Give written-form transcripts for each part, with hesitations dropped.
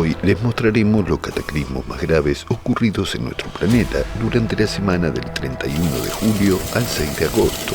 Hoy les mostraremos los cataclismos más graves ocurridos en nuestro planeta durante la semana del 31 de julio al 6 de agosto.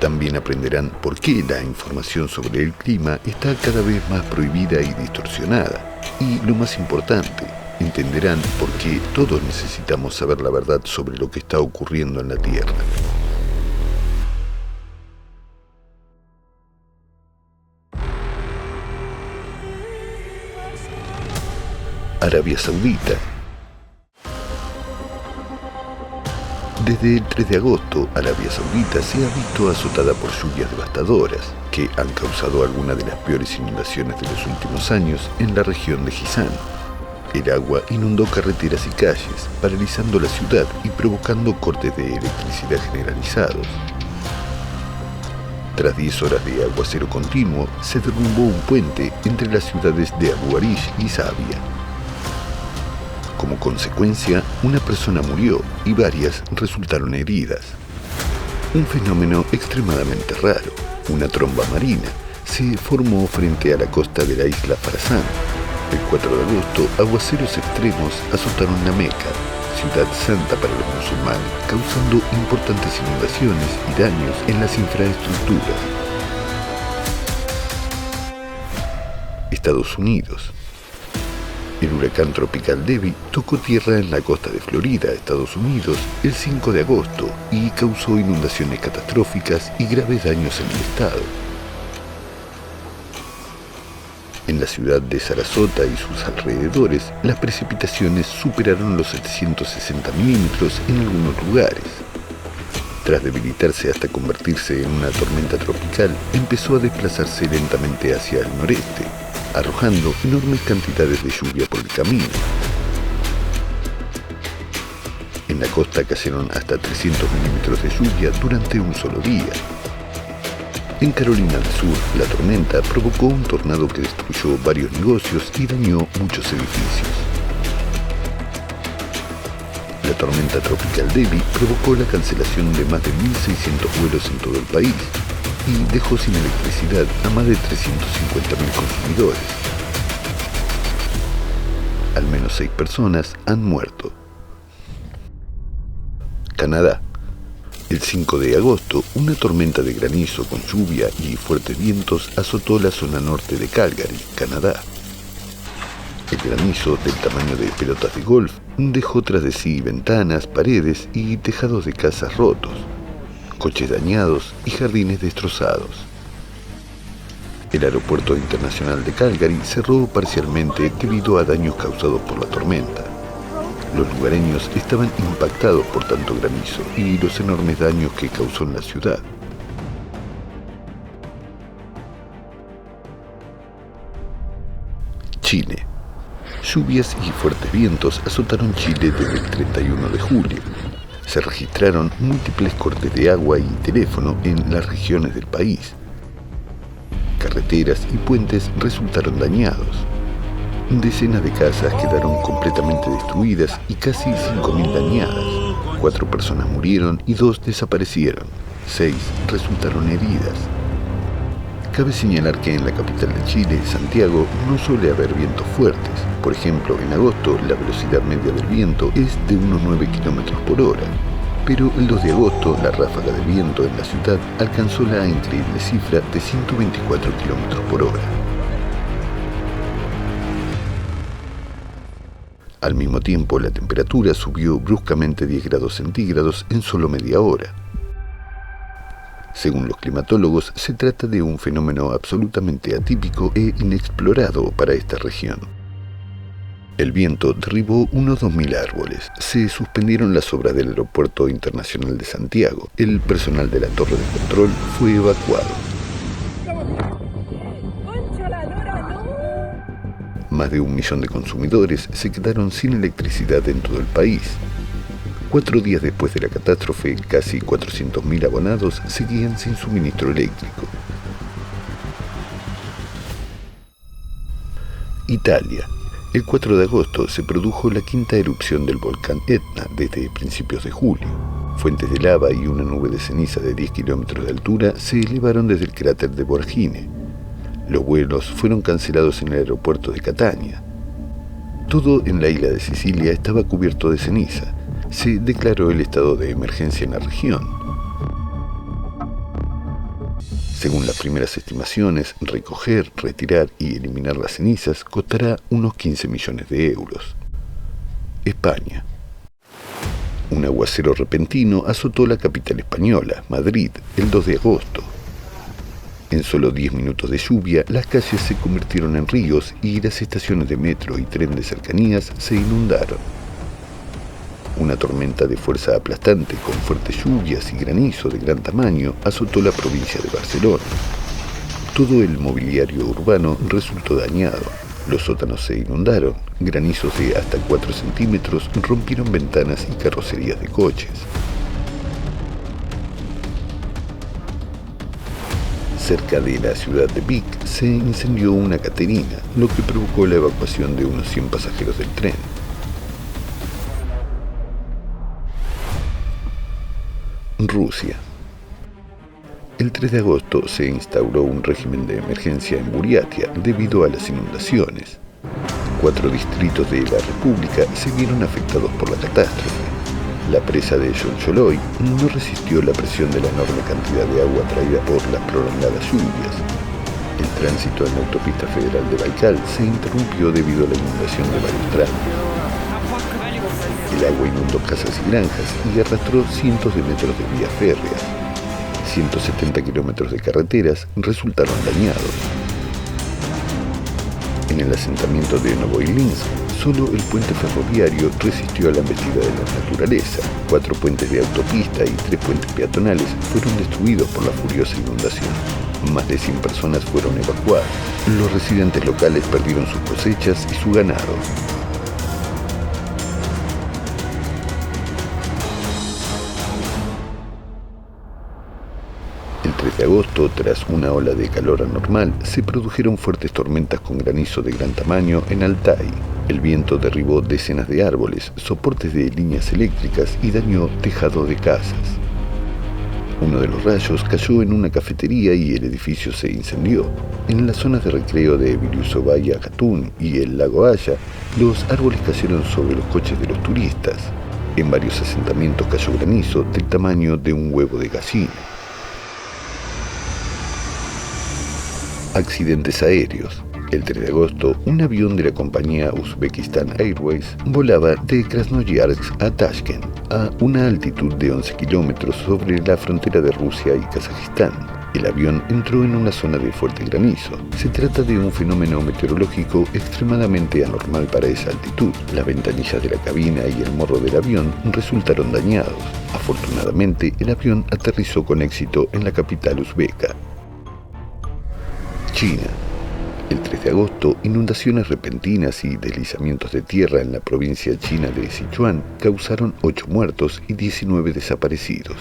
También aprenderán por qué la información sobre el clima está cada vez más prohibida y distorsionada. Y lo más importante, entenderán por qué todos necesitamos saber la verdad sobre lo que está ocurriendo en la Tierra. Arabia Saudita. Desde el 3 de agosto, Arabia Saudita se ha visto azotada por lluvias devastadoras que han causado algunas de las peores inundaciones de los últimos años en la región de Jizán. El agua inundó carreteras y calles, paralizando la ciudad y provocando cortes de electricidad generalizados. Tras 10 horas de aguacero continuo, se derrumbó un puente entre las ciudades de Abu Arish y Zabia. Como consecuencia, una persona murió y varias resultaron heridas. Un fenómeno extremadamente raro, una tromba marina, se formó frente a la costa de la isla Farazán. El 4 de agosto, aguaceros extremos azotaron la Meca, ciudad santa para los musulmanes, causando importantes inundaciones y daños en las infraestructuras. Estados Unidos. El huracán tropical Debby tocó tierra en la costa de Florida, Estados Unidos, el 5 de agosto y causó inundaciones catastróficas y graves daños en el estado. En la ciudad de Sarasota y sus alrededores, las precipitaciones superaron los 760 milímetros en algunos lugares. Tras debilitarse hasta convertirse en una tormenta tropical, empezó a desplazarse lentamente hacia el noreste, arrojando enormes cantidades de lluvia por el camino. En la costa cayeron hasta 300 milímetros de lluvia durante un solo día. En Carolina del Sur, la tormenta provocó un tornado que destruyó varios negocios y dañó muchos edificios. La tormenta tropical Debby provocó la cancelación de más de 1.600 vuelos en todo el país y dejó sin electricidad a más de 350.000 consumidores. Al menos 6 personas han muerto. Canadá. El 5 de agosto, una tormenta de granizo con lluvia y fuertes vientos azotó la zona norte de Calgary, Canadá. El granizo, del tamaño de pelotas de golf, dejó tras de sí ventanas, paredes y tejados de casas rotos, coches dañados y jardines destrozados. El aeropuerto internacional de Calgary cerró parcialmente debido a daños causados por la tormenta. Los lugareños estaban impactados por tanto granizo y los enormes daños que causó en la ciudad. Chile. Lluvias y fuertes vientos azotaron Chile desde el 31 de julio. Se registraron múltiples cortes de agua y teléfono en las regiones del país. Carreteras y puentes resultaron dañados. Decenas de casas quedaron completamente destruidas y casi 5.000 dañadas. 4 personas murieron y 2 desaparecieron. 6 resultaron heridas. Cabe señalar que en la capital de Chile, Santiago, no suele haber vientos fuertes. Por ejemplo, en agosto la velocidad media del viento es de unos 9 km por hora. Pero el 2 de agosto la ráfaga de viento en la ciudad alcanzó la increíble cifra de 124 km por hora. Al mismo tiempo, la temperatura subió bruscamente 10 grados centígrados en solo media hora. Según los climatólogos, se trata de un fenómeno absolutamente atípico e inexplorado para esta región. El viento derribó unos 2.000 árboles. Se suspendieron las obras del Aeropuerto Internacional de Santiago. El personal de la torre de control fue evacuado. Más de 1 millón de consumidores se quedaron sin electricidad en todo el país. 4 días después de la catástrofe, casi 400.000 abonados seguían sin suministro eléctrico. Italia. El 4 de agosto se produjo la 5ª erupción del volcán Etna desde principios de julio. Fuentes de lava y una nube de ceniza de 10 kilómetros de altura se elevaron desde el cráter de Voragine. Los vuelos fueron cancelados en el aeropuerto de Catania. Todo en la isla de Sicilia estaba cubierto de ceniza. Se declaró el estado de emergencia en la región. Según las primeras estimaciones, recoger, retirar y eliminar las cenizas costará unos 15 millones de euros. España. Un aguacero repentino azotó la capital española, Madrid, el 2 de agosto. En solo 10 minutos de lluvia, las calles se convirtieron en ríos y las estaciones de metro y tren de cercanías se inundaron. Una tormenta de fuerza aplastante con fuertes lluvias y granizo de gran tamaño azotó la provincia de Barcelona. Todo el mobiliario urbano resultó dañado. Los sótanos se inundaron. Granizos de hasta 4 centímetros rompieron ventanas y carrocerías de coches. Cerca de la ciudad de Vic se incendió una caterina, lo que provocó la evacuación de unos 100 pasajeros del tren. Rusia. El 3 de agosto se instauró un régimen de emergencia en Buriatia debido a las inundaciones. 4 distritos de la República se vieron afectados por la catástrofe. La presa de Yoncholoi no resistió la presión de la enorme cantidad de agua traída por las prolongadas lluvias. El tránsito en la autopista federal de Baikal se interrumpió debido a la inundación de varios tramos. El agua inundó casas y granjas y arrastró cientos de metros de vías férreas. 170 kilómetros de carreteras resultaron dañados. En el asentamiento de Novoilinsk, solo el puente ferroviario resistió a la embestida de la naturaleza. 4 puentes de autopista y 3 puentes peatonales fueron destruidos por la furiosa inundación. Más de 100 personas fueron evacuadas. Los residentes locales perdieron sus cosechas y su ganado. El 3 de agosto, tras una ola de calor anormal, se produjeron fuertes tormentas con granizo de gran tamaño en Altai. El viento derribó decenas de árboles, soportes de líneas eléctricas y dañó tejados de casas. Uno de los rayos cayó en una cafetería y el edificio se incendió. En las zonas de recreo de Viliusovaya Katun y el lago Haya, los árboles cayeron sobre los coches de los turistas. En varios asentamientos cayó granizo del tamaño de un huevo de gallina. Accidentes aéreos. El 3 de agosto, un avión de la compañía Uzbekistan Airways volaba de Krasnoyarsk a Tashkent, a una altitud de 11 kilómetros sobre la frontera de Rusia y Kazajistán. El avión entró en una zona de fuerte granizo. Se trata de un fenómeno meteorológico extremadamente anormal para esa altitud. Las ventanillas de la cabina y el morro del avión resultaron dañados. Afortunadamente, el avión aterrizó con éxito en la capital uzbeka. China. El 3 de agosto, inundaciones repentinas y deslizamientos de tierra en la provincia china de Sichuan causaron 8 muertos y 19 desaparecidos.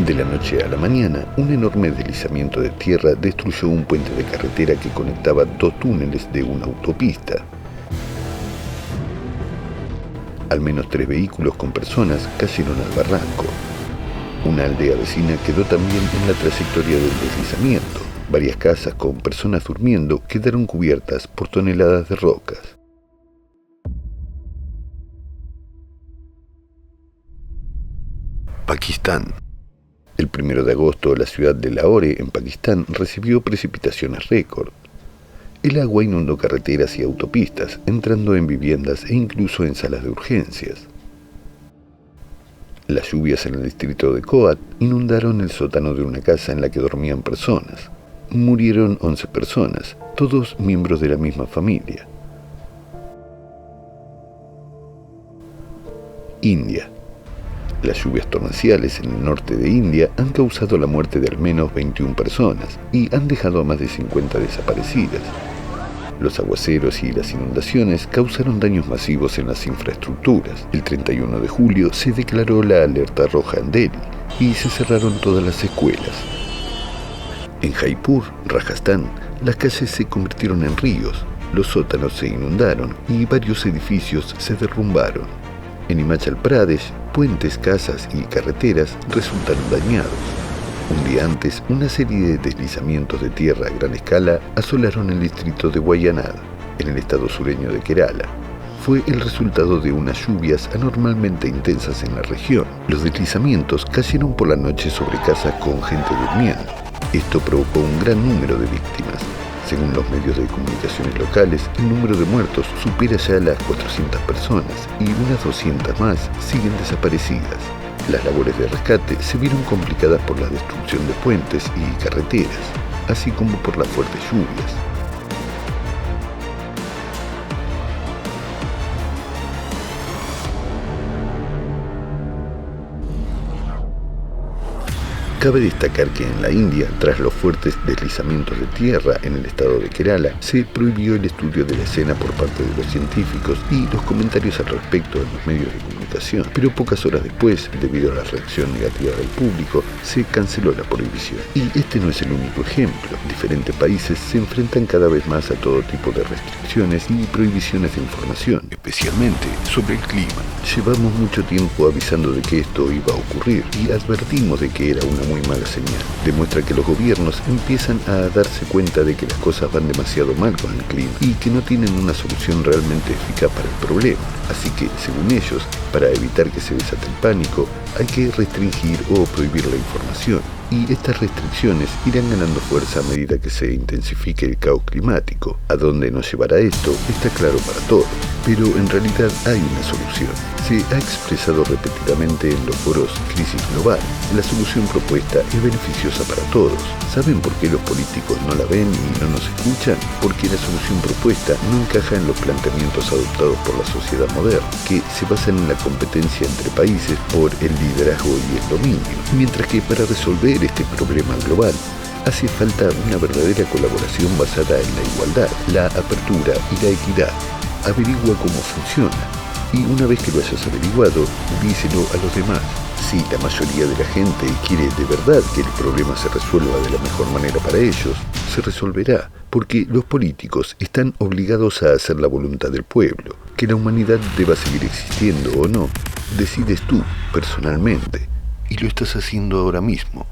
De la noche a la mañana, un enorme deslizamiento de tierra destruyó un puente de carretera que conectaba 2 túneles de una autopista. Al menos 3 vehículos con personas cayeron al barranco. Una aldea vecina quedó también en la trayectoria del deslizamiento. Varias casas con personas durmiendo quedaron cubiertas por toneladas de rocas. Pakistán. El 1 de agosto, la ciudad de Lahore, en Pakistán, recibió precipitaciones récord. El agua inundó carreteras y autopistas, entrando en viviendas e incluso en salas de urgencias. Las lluvias en el distrito de Kohat inundaron el sótano de una casa en la que dormían personas. Murieron 11 personas, todos miembros de la misma familia. India. Las lluvias torrenciales en el norte de India han causado la muerte de al menos 21 personas y han dejado a más de 50 desaparecidas. Los aguaceros y las inundaciones causaron daños masivos en las infraestructuras. El 31 de julio se declaró la alerta roja en Delhi y se cerraron todas las escuelas. En Jaipur, Rajasthan, las calles se convirtieron en ríos, los sótanos se inundaron y varios edificios se derrumbaron. En Himachal Pradesh, puentes, casas y carreteras resultaron dañados. Un día antes, una serie de deslizamientos de tierra a gran escala asolaron el distrito de Wayanad, en el estado sureño de Kerala. Fue el resultado de unas lluvias anormalmente intensas en la región. Los deslizamientos cayeron por la noche sobre casas con gente durmiendo. Esto provocó un gran número de víctimas. Según los medios de comunicaciones locales, el número de muertos supera ya las 400 personas y unas 200 más siguen desaparecidas. Las labores de rescate se vieron complicadas por la destrucción de puentes y carreteras, así como por las fuertes lluvias. Cabe destacar que en la India, tras los fuertes deslizamientos de tierra en el estado de Kerala, se prohibió el estudio de la escena por parte de los científicos y los comentarios al respecto en los medios de comunicación. Pero pocas horas después, debido a la reacción negativa del público, se canceló la prohibición. Y este no es el único ejemplo. Diferentes países se enfrentan cada vez más a todo tipo de restricciones y prohibiciones de información, especialmente sobre el clima. Llevamos mucho tiempo avisando de que esto iba a ocurrir y advertimos de que era una muy mala señal. Demuestra que los gobiernos empiezan a darse cuenta de que las cosas van demasiado mal con el clima y que no tienen una solución realmente eficaz para el problema. Así que, según ellos, para evitar que se desate el pánico, hay que restringir o prohibir la información. Y estas restricciones irán ganando fuerza a medida que se intensifique el caos climático. A dónde nos llevará esto está claro para todos, pero en realidad hay una solución. Se ha expresado repetidamente en los foros Crisis Global. La solución propuesta es beneficiosa para todos. ¿Saben por qué los políticos no la ven y no nos escuchan? Porque la solución propuesta no encaja en los planteamientos adoptados por la sociedad moderna, que se basan en la competencia entre países por el liderazgo y el dominio. Mientras que para resolver este problema global, hace falta una verdadera colaboración basada en la igualdad, la apertura y la equidad. Averigua cómo funciona. Y una vez que lo hayas averiguado, díselo a los demás. Si la mayoría de la gente quiere de verdad que el problema se resuelva de la mejor manera para ellos, se resolverá, porque los políticos están obligados a hacer la voluntad del pueblo. Que la humanidad deba seguir existiendo o no, decides tú, personalmente, y lo estás haciendo ahora mismo.